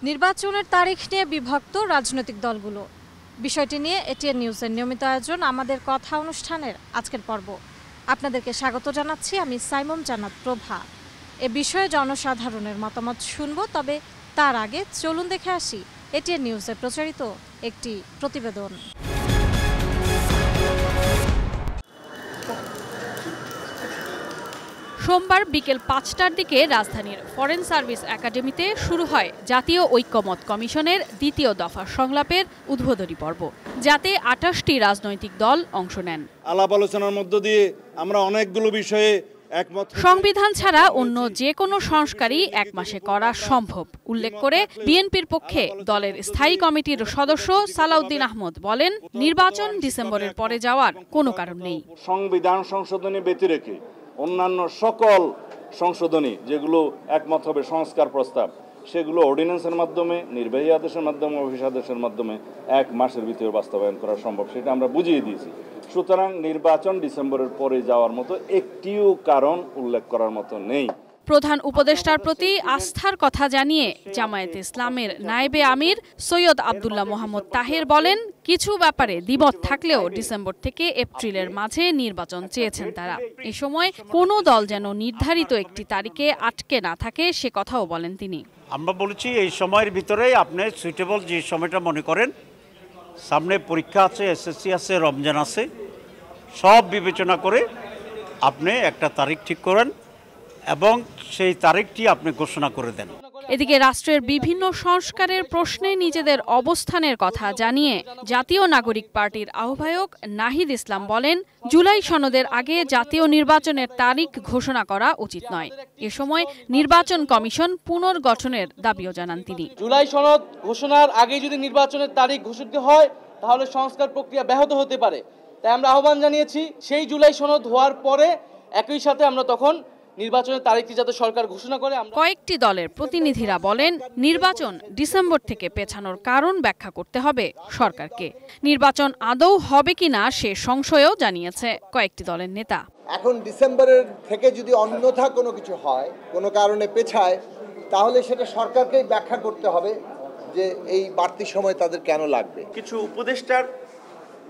নির্বাচনের তারিখ নিয়ে বিভক্ত রাজনৈতিক দলগুলো। বিষয়টি নিয়ে এটিএন নিউজের নিয়মিত আয়োজন আমাদের কথা অনুষ্ঠানের আজকের পর্ব। আপনাদেরকে স্বাগত জানাচ্ছি, আমি সাইমন জান্নাত প্রভা। এ বিষয়ে জনসাধারণের মতামত শুনব, তবে তার আগে চলুন দেখে আসি এটিএন নিউজে প্রচারিত একটি প্রতিবেদন। সোমবার বিকেল ৫টার দিকে রাজধানীর ফরেন সার্ভিস একাডেমিতে শুরু হয় জাতীয় ঐক্যমত কমিশনের দ্বিতীয় দফা সংলাপের উদ্বোধনী পর্ব, যাতে ২৮টি রাজনৈতিক দল অংশ নেন। আলাপ আলোচনার মধ্য দিয়ে আমরা অনেকগুলো বিষয়ে একমত। সংবিধান ছাড়া অন্য যে কোনো সংস্কারই ১ মাসে করা সম্ভব উল্লেখ করে বিএনপির পক্ষে দলের স্থায়ী কমিটির সদস্য সালাউদ্দিন আহমদ বলেন, নির্বাচন ডিসেম্বরের পরে যাওয়ার কোনো কারণ নেই। সংবিধান সংশোধনী ব্যতিরেকে অন্যান্য সকল সংশোধনী যেগুলো একমত হবে সংস্কার প্রস্তাব, সেগুলো অর্ডিন্যান্সের মাধ্যমে, নির্বাহী আদেশের মাধ্যমে, অফিস আদেশের মাধ্যমে ১ মাসের ভিতরে বাস্তবায়ন করা সম্ভব, সেটা আমরা বুঝিয়ে দিয়েছি। সুতরাং নির্বাচন ডিসেম্বরের পরে যাওয়ার মতো একটিও কারণ উল্লেখ করার মতো নেই। প্রধান উপদেষ্টার প্রতি আস্থার কথা জানিয়ে জামায়াতে ইসলামের নায়েবে আমির সৈয়দ আব্দুল্লাহ মোহাম্মদ তাহের বলেন, কিছু ব্যাপারে দ্বিমত থাকলেও ডিসেম্বর থেকে এপ্রিলের মাঝে নির্বাচন চেয়েছেন তারা। এ সময় কোনো দল যেন নির্ধারিত একটি তারিখে আটকে না থাকে, সে কথাও বলেন তিনি। আমরা বলেছি এই সময়ের ভিতরে আপনি সুইটেবল যে সময়টা মনে করেন, সামনে পরীক্ষা আছে, এসএসসি আছে, রমজান আছে, সব বিবেচনা করে আপনি একটা তারিখ ঠিক করেন এবং সেই তারিখটি আপনি ঘোষণা করে দেন। এদিকে রাষ্ট্রের বিভিন্ন সংস্কারের প্রশ্নে নিজেদের অবস্থানের কথা জানিয়ে জাতীয় নাগরিক পার্টির আহ্বায়ক নাহিদ ইসলাম বলেন, জুলাই সনদের আগে জাতীয় নির্বাচনের তারিখ ঘোষণা করা উচিত নয়। এ সময় নির্বাচন কমিশন পুনর্গঠনের দাবিও জানান তিনি। জুলাই সনদ ঘোষণার আগে যদি নির্বাচনের তারিখ ঘোষিত হয়, তাহলে সংস্কার প্রক্রিয়া ব্যাহত হতে পারে। তাই আমরা আহ্বান জানিয়েছি, সেই জুলাই সনদ হওয়ার পরে একই সাথে আমরা তখন নির্বাচনের তারিখটি যাতে সরকার ঘোষণা করে। কয়েকটি দলের প্রতিনিধিরা বলেন, নির্বাচন ডিসেম্বর থেকে পেছানোর কারণ ব্যাখ্যা করতে হবে সরকারকে। নির্বাচন আদৌ হবে কিনা সে সংশয়ও জানিয়েছে কয়েকটি দলের নেতা। এখন ডিসেম্বরের থেকে যদি অন্যথা কোনো কিছু হয়, কোনো কারণে পেছায়, তাহলে সেটা সরকারকেই ব্যাখ্যা করতে হবে যে এই বাড়তি সময় তাদের কেন লাগবে। কিছু উপদেষ্টার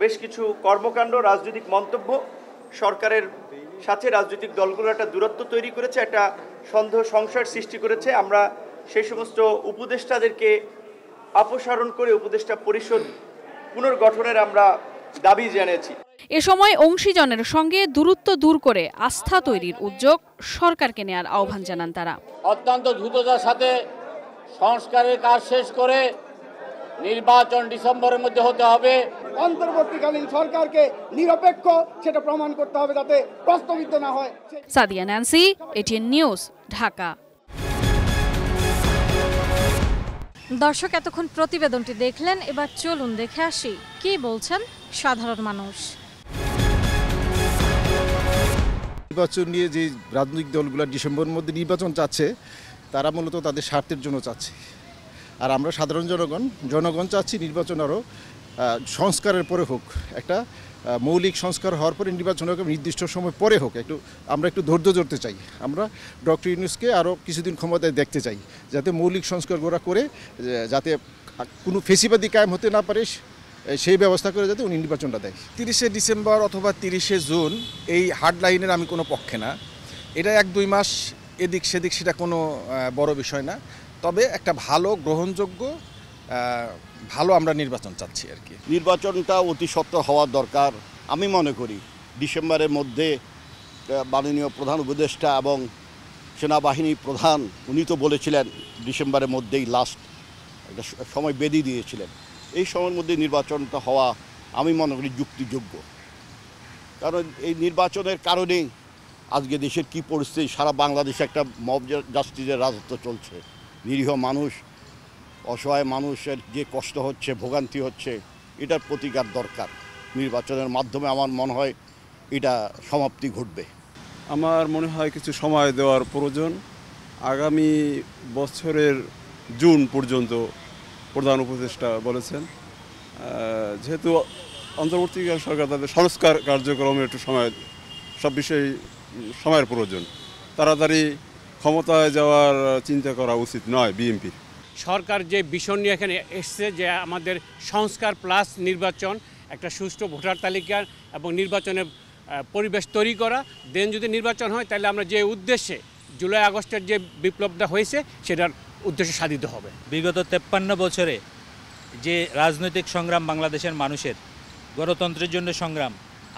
বেশ কিছু কর্মকাণ্ড, রাজনৈতিক মন্তব্য সরকারের সাথে রাজনৈতিক দলগুলো একটা দূরত্ব তৈরি করেছে, একটা সন্দেহ সংশয়ের সৃষ্টি করেছে। আমরা সেই সমস্ত উপদেষ্টাদেরকে অপসারণ করে উপদেষ্টা পরিষদ পুনর্গঠনের আমরা দাবি জানিয়েছি। এ সময় অংশীজনের সঙ্গে দূরত্ব দূর করে আস্থা তৈরির উদ্যোগ সরকারকে নেয়ার আহ্বান জানান তারা। অত্যন্ত দ্রুততার সাথে সংস্কারের কাজ শেষ করে নির্বাচন ডিসেম্বরের মধ্যে হতে হবে। অন্তর্বর্তীকালীন সরকারকে নিরপেক্ষ সেটা প্রমাণ করতে হবে, যাতে প্রস্তাবিত না হয়। Sadia Nancy, ATN news, Dhaka. দর্শক, এতক্ষণ প্রতিবেদনটি দেখলেন, এবার চলুন দেখে আসি কি বলছেন সাধারণ মানুষ। নির্বাচন নিয়ে যে রাজনৈতিক দলগুলো ডিসেম্বরের মধ্যে নির্বাচন চাচ্ছে, তারা মূলত তাদের স্বার্থের জন্য চাচ্ছে। আর আমরা সাধারণ জনগণ চাচ্ছি নির্বাচন আরও সংস্কারের পরে হোক, একটা মৌলিক সংস্কার হওয়ার পরে নির্বাচন হোক, নির্দিষ্ট সময় পরে হোক। আমরা একটু ধৈর্য ধরতে চাই। আমরা ডক্টর ইউনূসকে আরও কিছুদিন ক্ষমতায় দেখতে চাই, যাতে মৌলিক সংস্কারগুলো করে যাতে কোনো ফেসিবাদী কায়েম হতে না পারে, সেই ব্যবস্থা করে যাতে উনি নির্বাচনটা দেয়। 30শে ডিসেম্বর অথবা 30শে জুন এই হার্ড লাইনের আমি কোনো পক্ষে না। এটা 1-2 মাস এদিক সেদিক, সেটা কোনো বড় বিষয় না। তবে একটা ভালো গ্রহণযোগ্য ভালো আমরা নির্বাচন চাচ্ছি আর কি। নির্বাচনটা অতি সত্বর হওয়ার দরকার। আমি মনে করি ডিসেম্বরের মধ্যে মাননীয় প্রধান উপদেষ্টা এবং সেনাবাহিনী প্রধান উনি তো বলেছিলেন ডিসেম্বরের মধ্যেই লাস্ট একটা সময় বেঁধে দিয়েছিলেন। এই সময়ের মধ্যে নির্বাচনটা হওয়া আমি মনে করি যুক্তিযোগ্য, কারণ এই নির্বাচনের কারণেই আজকে দেশের কি পরিস্থিতি, সারা বাংলাদেশে একটা মব জাস্টিসের রাজত্ব চলছে। নিরীহ মানুষ, অসহায় মানুষের যে কষ্ট হচ্ছে, ভোগান্তি হচ্ছে, এটার প্রতিকার দরকার। নির্বাচনের মাধ্যমে আমার মনে হয় এটা সমাপ্তি ঘটবে। আমার মনে হয় কিছু সময় দেওয়ার প্রয়োজন। আগামী বছরের জুন পর্যন্ত প্রধান উপদেষ্টা বলেছেন, যেহেতু অন্তর্বর্তীকালীন সরকার তাদের সংস্কার কার্যক্রমে একটু সময়, সব বিষয়ে সময়ের প্রয়োজন। তাড়াতাড়ি ক্ষমতায় যাওয়ার চিন্তা করা উচিত নয় বিএনপির। সরকার যে বিষয় নিয়ে এখানে এসছে যে আমাদের সংস্কার প্লাস নির্বাচন, একটা সুষ্ঠু ভোটার তালিকা এবং নির্বাচনের পরিবেশ তৈরি করা, দেন যদি নির্বাচন হয় তাহলে আমরা যে উদ্দেশ্যে জুলাই আগস্টের যে বিপ্লবটা হয়েছে সেটার উদ্দেশ্য সাধিত হবে। বিগত 53 বছরে যে রাজনৈতিক সংগ্রাম বাংলাদেশের মানুষের, গণতন্ত্রের জন্য সংগ্রাম,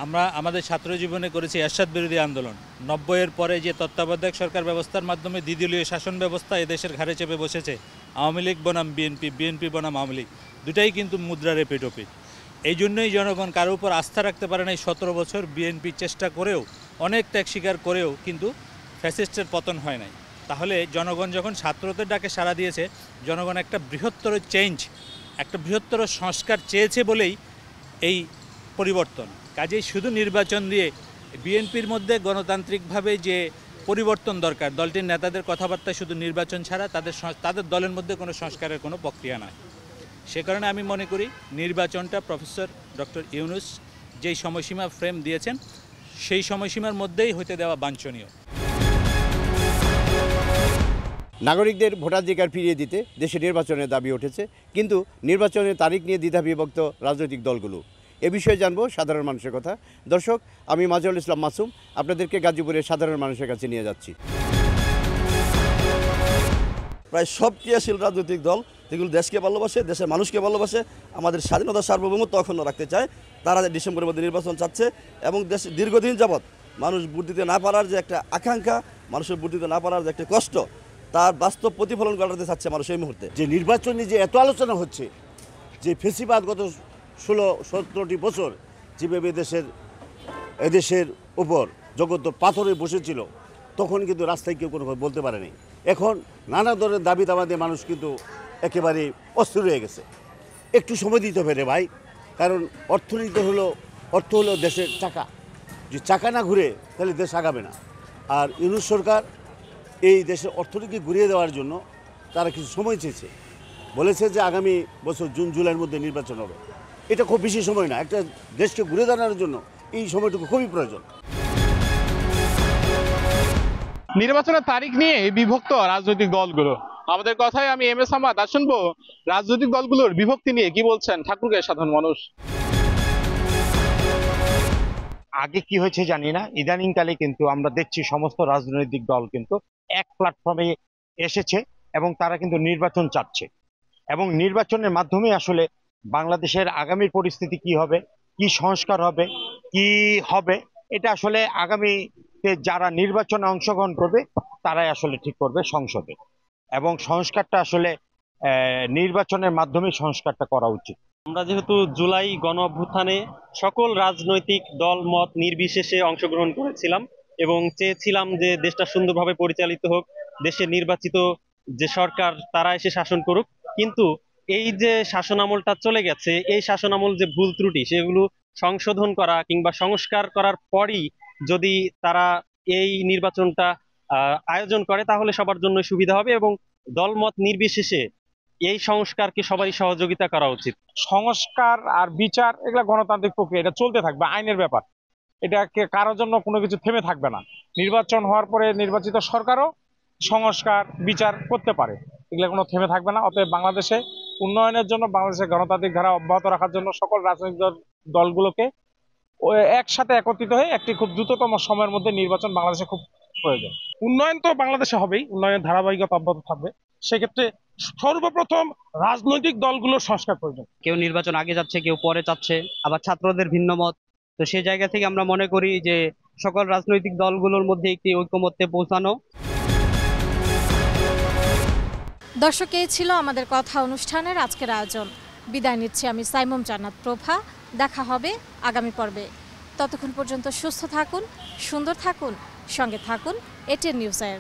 আমরা আমাদের ছাত্র জীবনে করেছি এরশাদ বিরোধী আন্দোলন। 90-এর পরে যে তত্ত্বাবধায়ক সরকার ব্যবস্থার মাধ্যমে দ্বিদলীয় শাসন ব্যবস্থা এদেশের ঘাড়ে চেপে বসেছে, আওয়ামী লীগ বনাম বিএনপি, বিএনপি বনাম আওয়ামী লীগ, দুটাই কিন্তু মুদ্রার এপিটোপিট। এই জন্যই জনগণ কারো উপর আস্থা রাখতে পারে না। এই 17 বছর বিএনপি চেষ্টা করেও, অনেক ত্যাগ স্বীকার করেও কিন্তু ফ্যাসিস্টের পতন হয় নাই। তাহলে জনগণ যখন ছাত্রদের ডাকে সাড়া দিয়েছে, জনগণ একটা বৃহত্তর চেঞ্জ, একটা বৃহত্তর সংস্কার চেয়েছে বলেই এই পরিবর্তন। কাজেই শুধু নির্বাচন দিয়ে বিএনপির মধ্যে গণতান্ত্রিকভাবে যে পরিবর্তন দরকার, দলটির নেতাদের কথাবার্তায় শুধু নির্বাচন ছাড়া তাদের দলের মধ্যে কোনো সংস্কারের কোনো প্রক্রিয়া নয়। সে কারণে আমি মনে করি নির্বাচনটা প্রফেসর ডক্টর ইউনূস যেই সময়সীমা ফ্রেম দিয়েছেন সেই সময়সীমার মধ্যেই হতে দেওয়া বাঞ্ছনীয়। নাগরিকদের ভোটাধিকার ফিরিয়ে দিতে দেশে নির্বাচনের দাবি উঠেছে, কিন্তু নির্বাচনের তারিখ নিয়ে দ্বিধাবিভক্ত রাজনৈতিক দলগুলো। এ বিষয়ে জানবো সাধারণ মানুষের কথা। দর্শক, আমি মাজহারুল ইসলাম মাসুম আপনাদেরকে গাজীপুরের সাধারণ মানুষের কাছে নিয়ে যাচ্ছি। প্রায় সব ক্রিয়াশীল রাজনৈতিক দল যেগুলো দেশকে ভালোবাসে, দেশের মানুষকে ভালোবাসে, আমাদের স্বাধীনতা সার্বভৌমত্ব অক্ষুণ্ণ রাখতে চায়, তারা ডিসেম্বরের মধ্যে নির্বাচন চাচ্ছে। এবং দেশে দীর্ঘদিন যাবৎ মানুষ ভোট দিতে না পারার যে একটা আকাঙ্ক্ষা, মানুষের ভোট দিতে না পারার যে একটা কষ্ট, তার বাস্তব প্রতিফলন ঘটাতে চাচ্ছে মানুষ এই মুহূর্তে। যে নির্বাচন নিয়ে যে এত আলোচনা হচ্ছে, যে ফেসিবাদ গত 16-17টি বছর যেভাবে এদেশের উপর জগৎ পাথরে বসেছিল, তখন কিন্তু রাস্তায় কেউ কোনো বলতে পারেনি। এখন নানা ধরনের দাবি দাবা দিয়ে মানুষ কিন্তু একেবারে অস্থির হয়ে গেছে। একটু সময় দিতে হবে রে ভাই, কারণ অর্থ হলো দেশের চাকা। যে চাকা না ঘুরে তাহলে দেশ আগাবে না। আর ইউনূস সরকার এই দেশের অর্থনীতি ঘুরিয়ে দেওয়ার জন্য তারা কিছু সময় চেয়েছে, বলেছে যে আগামী বছর জুন জুলাইয়ের মধ্যে নির্বাচন হবে। এটা খুব বেশি সময় না, একটা দেশকে ঘুরে দাঁড়ানোর জন্য এই সময়টুকু খুবই প্রয়োজন। নির্বাচনের তারিখ নিয়ে বিভক্ত রাজনৈতিক দলগুলো। আমাদের কথায় আমি এম এস আহমদ। শুনবো রাজনৈতিক দলগুলোর বিভক্তি নিয়ে কি বলছেন ঠাকুরগাঁওয়ের সাধারণ মানুষ। আগে কি হয়েছে জানি না, ইদানিংকালে কিন্তু আমরা দেখছি সমস্ত রাজনৈতিক দল কিন্তু এক প্ল্যাটফর্মে এসেছে এবং তারা কিন্তু নির্বাচন চাচ্ছে, এবং নির্বাচনের মাধ্যমে আসলে বাংলাদেশের আগামীর পরিস্থিতি কি হবে, কি সংস্কার হবে, কি হবে, এটা আসলে আগামীতে যারা নির্বাচনে অংশগ্রহণ করবে তারাই আসলে ঠিক করবে সংসদে। এবং সংস্কারটা আসলে নির্বাচনের মাধ্যমে সংস্কারটা করা উচিত। আমরা যেহেতু জুলাই গণ অভ্যুত্থানে সকল রাজনৈতিক দল মত নির্বিশেষে অংশগ্রহণ করেছিলাম এবং চেয়েছিলাম যে দেশটা সুন্দরভাবে পরিচালিত হোক, দেশের নির্বাচিত যে সরকার তারা এসে শাসন করুক। কিন্তু এই যে শাসনামলটা চলে গেছে, এই শাসনামল যে ভুল ত্রুটি সেগুলো সংশোধন করা কিংবা সংস্কার করার পরই যদি তারা এই নির্বাচনটা আয়োজন করে তাহলে সবার জন্য সুবিধা হবে এবং দলমত নির্বিশেষে এই সংস্কারকে সবাই সহযোগিতা করা উচিত। সংস্কার আর বিচার এগুলা গণতান্ত্রিক প্রক্রিয়া, এটা চলতে থাকবে, আইনের ব্যাপার, এটা কারোর জন্য কোনো কিছু থেমে থাকবে না। নির্বাচন হওয়ার পরে নির্বাচিত সরকারও সংস্কার বিচার করতে পারে, এগুলো কোনো থেমে থাকবে না। অতএব বাংলাদেশে উন্নয়নের জন্য, বাংলাদেশের গণতান্ত্রিক ধারা অব্যাহত রাখার জন্য সকল রাজনৈতিক দলগুলোকে একসাথে একত্রিত হয়ে একটি খুব দ্রুততম সময়ের মধ্যে নির্বাচন বাংলাদেশে খুব প্রয়োজন। উন্নয়ন তো বাংলাদেশে হবেই, উন্নয়নের ধারাবাহিকতা অব্যাহত থাকবে। সেক্ষেত্রে সর্বপ্রথম রাজনৈতিক দলগুলোর সংস্কার প্রয়োজন। কেউ নির্বাচন আগে যাচ্ছে, কেউ পরে চাচ্ছে, আবার ছাত্রদের ভিন্ন মত। তো সেই জায়গা থেকে আমরা মনে করি যে সকল রাজনৈতিক দলগুলোর মধ্যে একটি ঐকমত্যে পৌঁছানো। দর্শক, এই ছিল আমাদের কথা অনুষ্ঠানের আজকের আয়োজন। বিদায় নিচ্ছি আমি সাইমুম জান্নাত প্রভা। দেখা হবে আগামী পর্বে। ততক্ষণ পর্যন্ত সুস্থ থাকুন, সুন্দর থাকুন, সঙ্গে থাকুন এটিএন নিউজের।